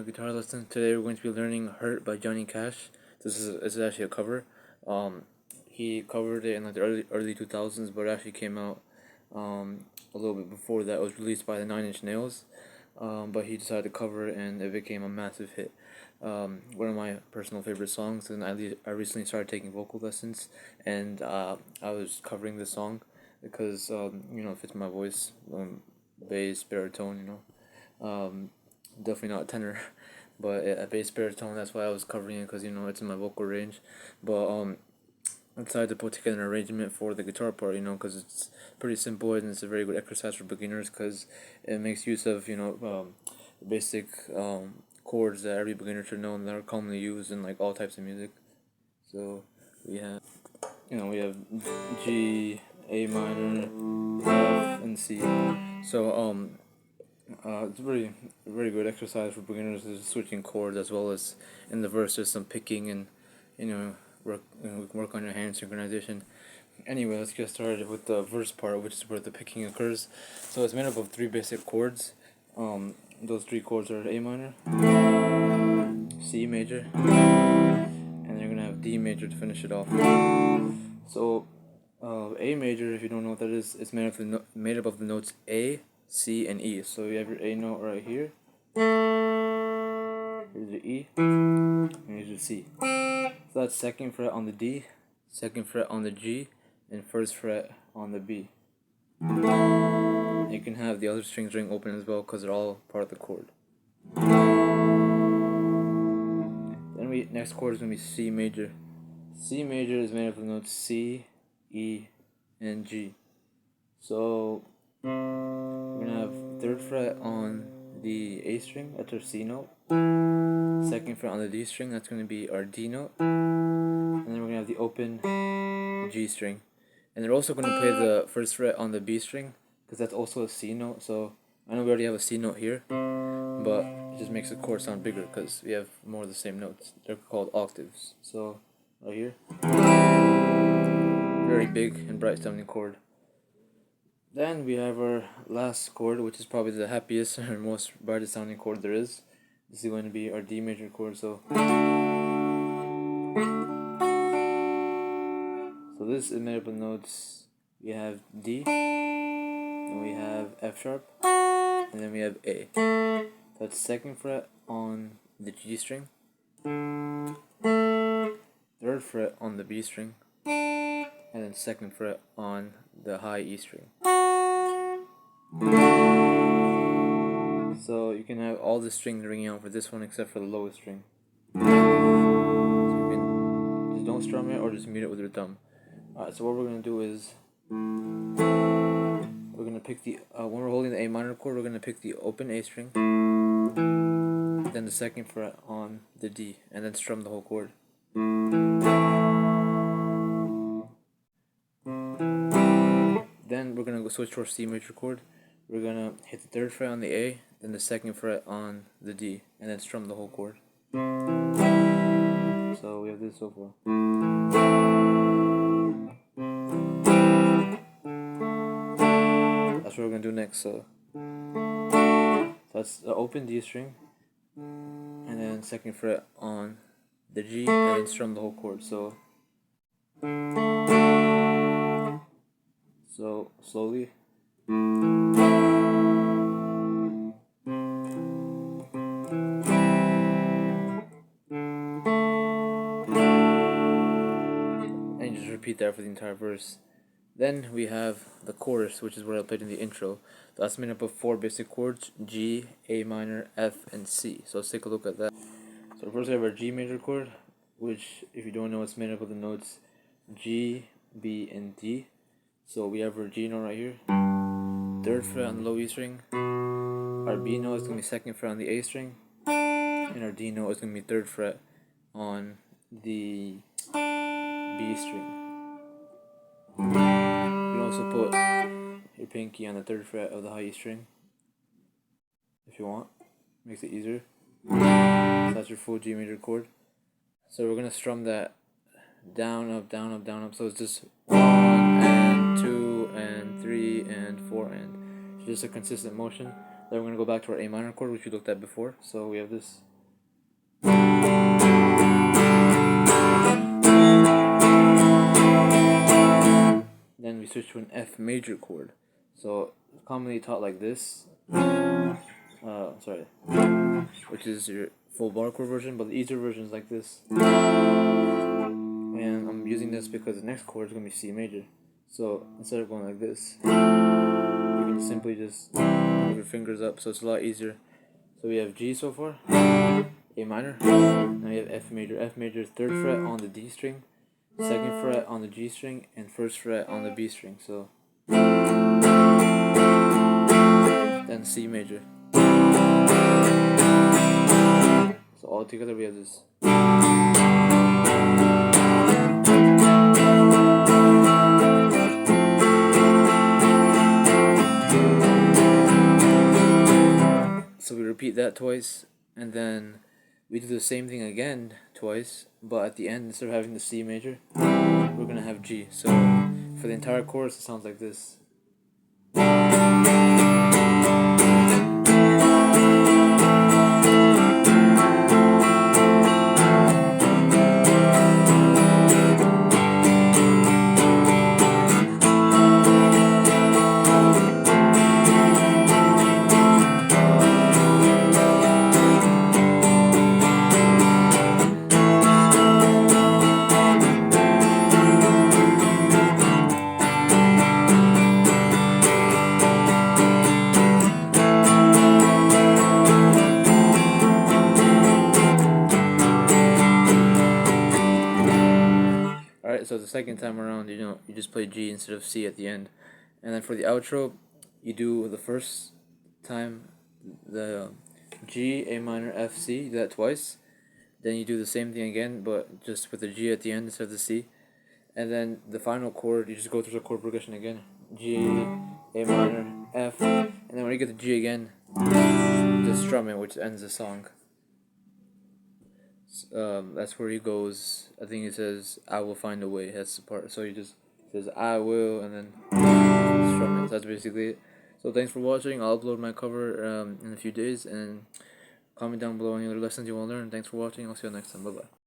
guitar lesson. Today we're going to be learning "Hurt" by Johnny Cash. This is actually a cover. He covered it in like the early 2000s, but it actually came out a little bit before that. It was released by the Nine Inch Nails, but he decided to cover it, and it became a massive hit. One of my personal favorite songs, and I recently started taking vocal lessons, and I was covering this song because it fits my voice, bass, baritone, definitely not tenor, but a bass baritone. That's why I was covering it, because it's in my vocal range. But I decided to put together an arrangement for the guitar part, because it's pretty simple and it's a very good exercise for beginners, because it makes use of basic chords that every beginner should know and that are commonly used in like all types of music. So we have G, A minor, F, and C. So it's a very good exercise for beginners. Is switching chords, as well as in the verse there's some picking and work on your hand synchronization. Anyway, let's get started with the verse part, which is where the picking occurs. So it's made up of three basic chords. Those three chords are A minor, C major, and you're gonna have D major to finish it off. So A major, if you don't know what that is, it's made up of the notes A, C, and E. So you have your A note right here. Here's your E, and here's your C. So that's second fret on the D, second fret on the G, and first fret on the B. You can have the other strings ring open as well, because they're all part of the chord. Then next chord is going to be C major. C major is made up of the notes C, E, and G. So we're going to have third fret on the A string, that's our C note. Second fret on the D string, that's going to be our D note. And then we're going to have the open G string. And they're also going to play the first fret on the B string, because that's also a C note. So I know we already have a C note here, but it just makes the chord sound bigger because we have more of the same notes. They're called octaves. So right here, very big and bright sounding chord. Then we have our last chord, which is probably the happiest and most brightest sounding chord there is. This is going to be our D major chord. So this is made up of notes. We have D, and we have F sharp, and then we have A. So that's second fret on the G string, third fret on the B string, and then second fret on the high E string. So you can have all the strings ringing out for this one except for the lowest string. So you can just don't strum it or just mute it with your thumb. Alright, so what we're going to do is we're going to pick when we're holding the A minor chord, we're going to pick the open A string, then the second fret on the D, and then strum the whole chord. Then we're going to go switch to our C major chord. We're going to hit the third fret on the A, then the second fret on the D, and then strum the whole chord. So we have this so far. That's what we're going to do next. So that's the open D string, and then second fret on the G, and then strum the whole chord. So slowly. And you just repeat that for the entire verse. Then we have the chorus, which is what I played in the intro. That's made up of four basic chords: G, A minor, F, and C. So let's take a look at that. So first we have our G major chord, which, if you don't know, it's made up of the notes G, B, and D. So we have our G note right here, third fret on the low E string. Our B note is going to be second fret on the A string, and our D note is going to be third fret on the B string. You can also put your pinky on the third fret of the high E string if you want. Makes it easier. So that's your full G major chord. So we're going to strum that down, up, down, up, down, up. So it's just 1 and 2 and 3 and 4 and. It's just a consistent motion. Then we're going to go back to our A minor chord, which we looked at before. So we have this. Then we switch to an F major chord. So commonly taught like this. Sorry, which is your full bar chord version, but the easier version is like this. And I'm using this because the next chord is gonna be C major. So instead of going like this, you can simply just move your fingers up. So it's a lot easier. So we have G so far, A minor. Now we have F major. F major, third fret on the D string, second fret on the G string, and first fret on the B string. So then C major. So all together we have this. So we repeat that twice, and then we do the same thing again twice, but at the end, instead of having the C major, we're gonna have G. So for the entire chorus, it sounds like this. Alright, so the second time around, you just play G instead of C at the end. And then for the outro, you do the first time the G, A minor, F, C, you do that twice. Then you do the same thing again, but just with the G at the end instead of the C. And then the final chord, you just go through the chord progression again. G, A minor, F, and then when you get the G again, just strum it, which ends the song. That's where he goes. I think it says, "I will find a way." That's the part. So he just says, "I will," and then strum it. So that's basically it. So thanks for watching. I'll upload my cover in a few days, and comment down below any other lessons you want to learn. Thanks for watching. I'll see you next time. Bye bye.